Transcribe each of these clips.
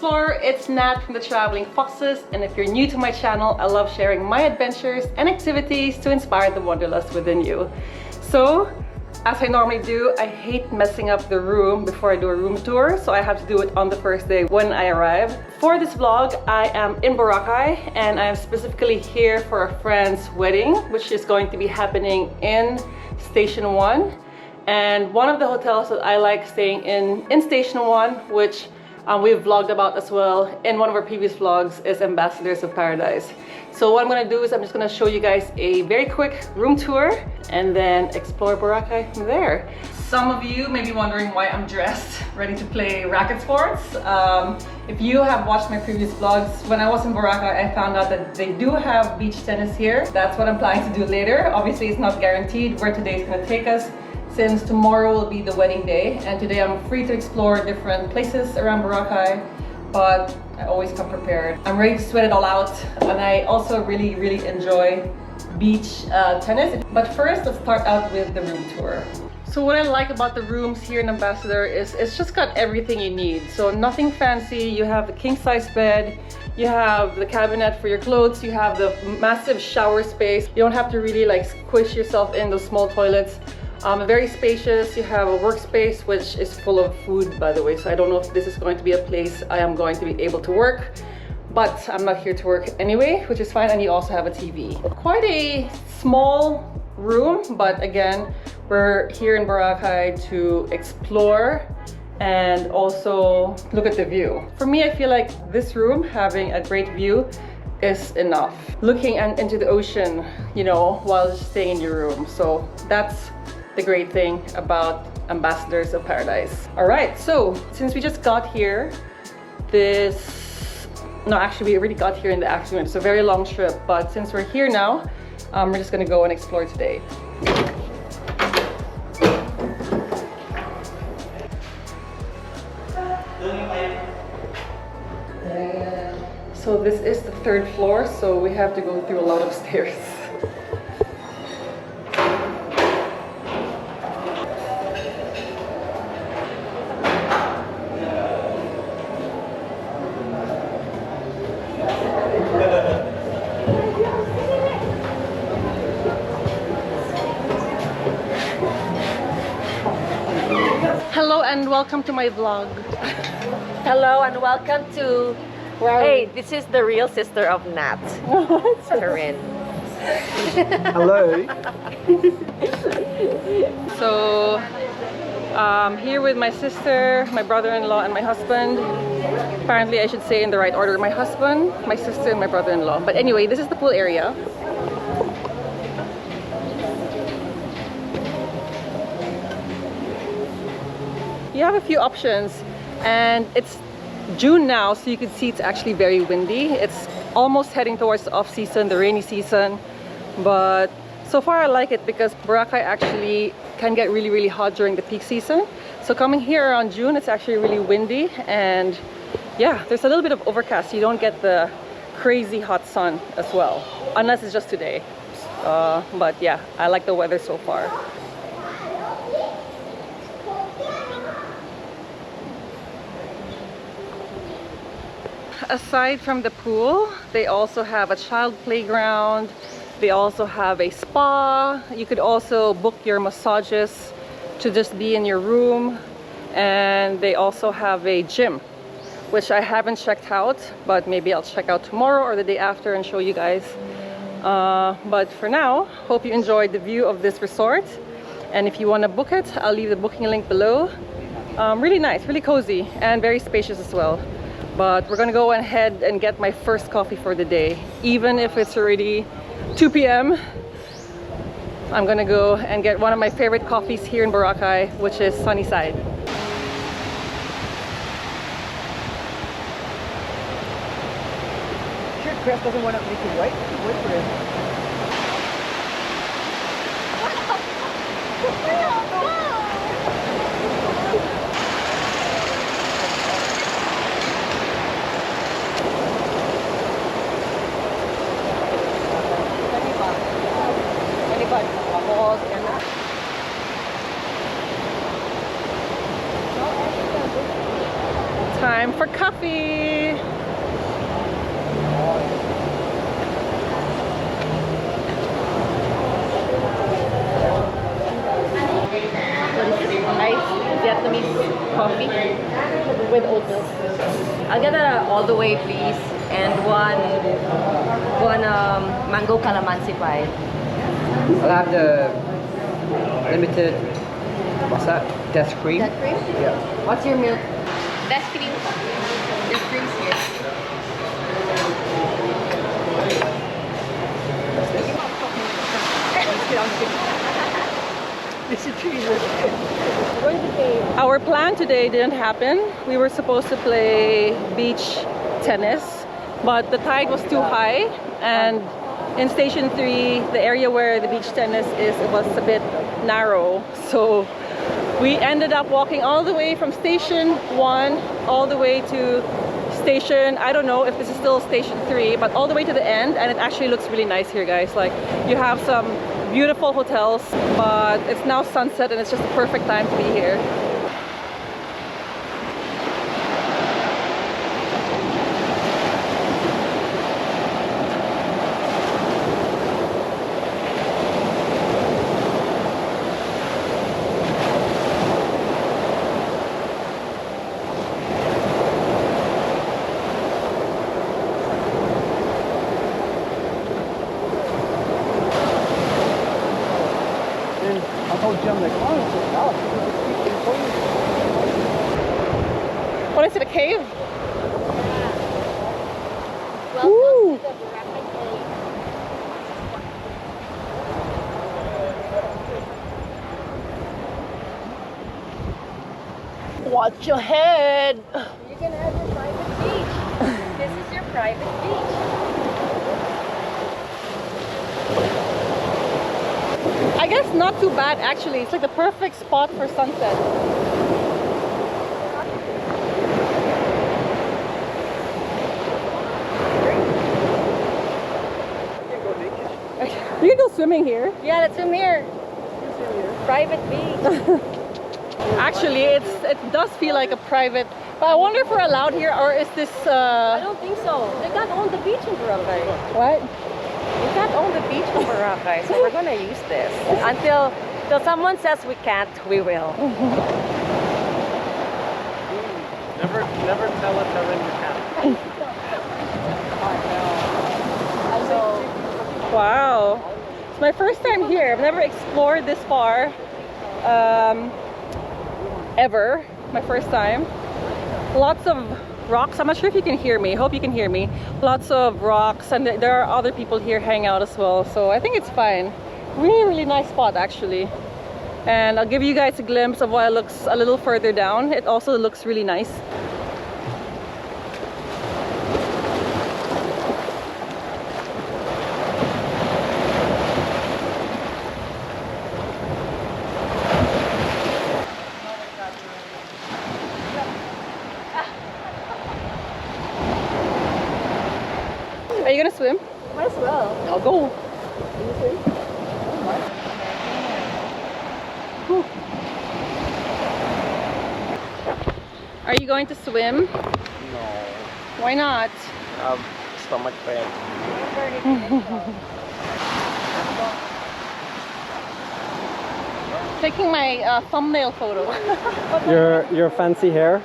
Explorer, it's Nat from the Traveling Foxes, and if you're new to my channel, I love sharing my adventures and activities to inspire the wanderlust within you. So, as I normally do, I hate messing up the room before I do a room tour, so I have to do it on the first day when I arrive. For this vlog, I am in Boracay, and I am specifically here for a friend's wedding, which is going to be happening in Station 1. And one of the hotels that I like staying in Station 1, which we've vlogged about as well in one of our previous vlogs, is Ambassadors of Paradise. So what I'm gonna do is I'm just gonna show you guys a very quick room tour and then explore Boracay from there. Some of you may be wondering why I'm dressed, ready to play racket sports. If you have watched my previous vlogs, when I was in Boracay, I found out that they do have beach tennis here. That's what I'm planning to do later. Obviously, it's not guaranteed where today is gonna take us, since tomorrow will be the wedding day, and today I'm free to explore different places around Boracay, but I always come prepared. I'm ready to sweat it all out, and I also really enjoy beach tennis. But first, let's start out with the room tour. So what I like about the rooms here in Ambassador is it's just got everything you need. So nothing fancy. You have the king-size bed, you have the cabinet for your clothes, you have the massive shower space. You don't have to really like squish yourself in those small toilets. Very spacious. You have a workspace which is full of food, by the way, so I don't know if this is going to be a place I am going to be able to work, but I'm not here to work anyway, which is fine. And you also have a TV. Quite a small room, but again, we're here in Boracay to explore and also look at the view. For me, I feel like this room, having a great view, is enough. Looking into the ocean, you know, while just staying in your room. So that's the great thing about Ambassadors of Paradise. All right, so since we just got here, actually we already got here in the afternoon. It's a very long trip, but since we're here now, we're just gonna go and explore today. So this is the 3rd floor, so we have to go through a lot of stairs. Hello and welcome to my vlog. Hello and welcome to... Hey, this is the real sister of Nat. Corinne. Hello. So, here with my sister, my brother-in-law, and my husband. Apparently, I should say in the right order: my husband, my sister, and my brother-in-law. But anyway, this is the pool area. You have a few options, and it's June now, so you can see it's actually very windy. It's almost heading towards the off-season, the rainy season, but so far I like it because Boracay actually can get really hot during the peak season. So coming here around June, it's actually really windy, and yeah, there's a little bit of overcast, so you don't get the crazy hot sun as well, unless it's just today. But yeah, I like the weather so far. Aside from the pool, they also have a child playground. They also have a spa. You could also book your massages to just be in your room. And they also have a gym, which I haven't checked out, but maybe I'll check out tomorrow or the day after and show you guys. But for now, hope you enjoyed the view of this resort. And if you want to book it, I'll leave the booking link below. Really nice, really cozy, and very spacious as well. But we're gonna go ahead and get my first coffee for the day. Even if it's already 2 p.m. I'm gonna go and get one of my favorite coffees here in Boracay, which is Sunnyside. Sure, Chris doesn't want to make you wait for him. Time for coffee. Iced Vietnamese coffee with oat milk. I'll get a all the way, please, and one mango calamansi pie. I'll have the limited, what's that? Death cream? That cream? Yeah. What's your milk? That's cream. There's creams here. This is cheese. Where's the game? Our plan today didn't happen. We were supposed to play beach tennis, but the tide was too high, and in Station 3, the area where the beach tennis is, it was a bit narrow. So we ended up walking all the way from Station 1 all the way to Station, I don't know if this is still Station 3, but all the way to the end, and it actually looks really nice here, guys. Like, you have some beautiful hotels, but it's now sunset and it's just the perfect time to be here. I told Jim that What is it, a cave? Welcome Ooh. to the Boracay Cave. Watch your head. You can have your private beach. This is your private beach. I guess not too bad actually. It's like the perfect spot for sunset. You can go swimming here. Yeah, let's swim here. Private beach. Actually, it does feel like a private. But I wonder if we're allowed here, or is this? I don't think so. They can't own the beach in Boracay. What? We can't own the beach in Boracay, so we're gonna use this until someone says we can't. We will. Never tell us they're in the camp. Wow. It's my first time here. I've never explored this far. Ever. My first time. Lots of rocks. I'm not sure if you can hear me. Hope you can hear me. Lots of rocks, and there are other people here hanging out as well. So I think it's fine. Really, really nice spot actually. And I'll give you guys a glimpse of what it looks a little further down. It also looks really nice. Are you gonna swim? Might as well. I'll go. Whew. Are you going to swim? No. Why not? Stomach pain. Taking my thumbnail photo. Your fancy hair?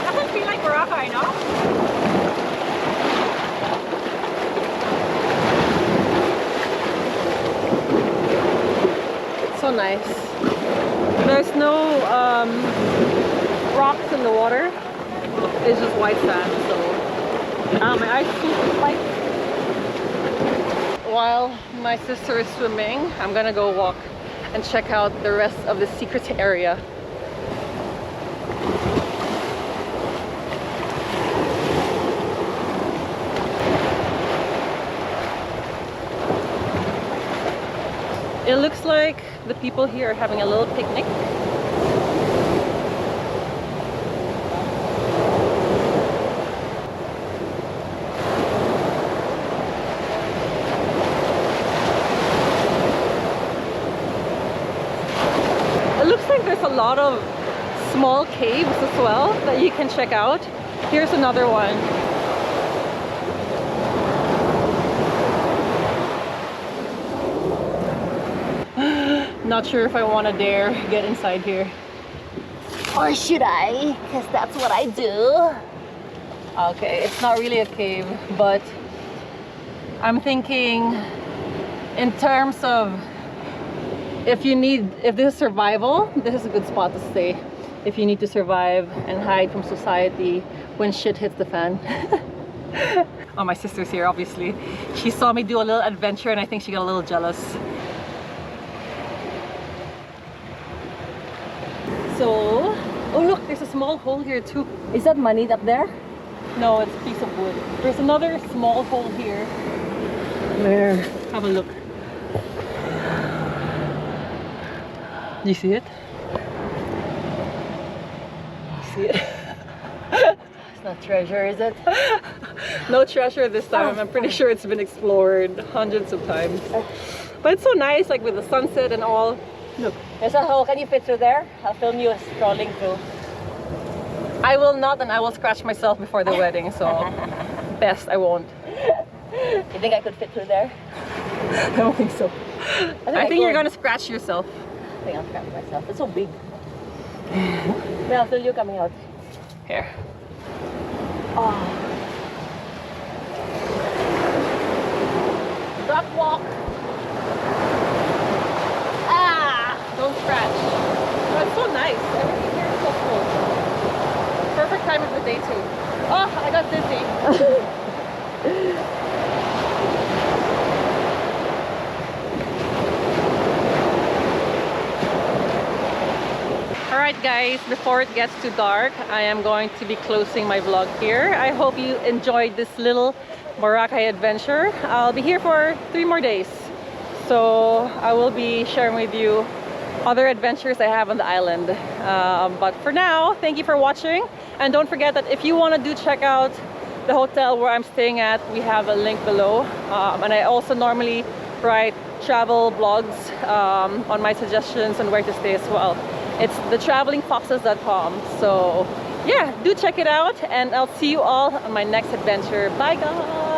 Doesn't feel like Boracay, no? It's so nice. There's no rocks in the water. It's just white sand, so my eyes are super spiky. While my sister is swimming, I'm gonna go walk and check out the rest of the secret area. It looks like the people here are having a little picnic. It looks like there's a lot of small caves as well that you can check out. Here's another one. Not sure if I want to dare get inside here. Or should I? Because that's what I do. Okay, it's not really a cave, but I'm thinking in terms of if this is survival, this is a good spot to stay. If you need to survive and hide from society when shit hits the fan. Oh, my sister's here, obviously. She saw me do a little adventure and I think she got a little jealous. So, oh look, there's a small hole here too. Is that money up there? No, it's a piece of wood. There's another small hole here. Where? Have a look. Do you see it? You see it? It's not treasure, is it? No treasure this time. I'm pretty sure it's been explored hundreds of times. But it's so nice, like with the sunset and all. Look. There's a hole. Can you fit through there? I'll film you strolling through. I will not, and I will scratch myself before the wedding, so best I won't. You think I could fit through there? I don't think so. I think you're gonna scratch yourself. I think I'll scratch myself. It's so big. Wait, I'll film you coming out. Here. Oh. Duck walk. Don't scratch. But it's so nice. Everything here is so cool. Perfect time of the day too. Oh, I got dizzy. Alright guys, before it gets too dark, I am going to be closing my vlog here. I hope you enjoyed this little Boracay adventure. I'll be here for 3 more days. So I will be sharing with you other adventures I have on the island. But for now, thank you for watching. And don't forget that if you want to check out the hotel where I'm staying at, we have a link below. And I also normally write travel blogs on my suggestions and where to stay as well. It's thetravelingfoxes.com. So yeah, do check it out and I'll see you all on my next adventure. Bye guys!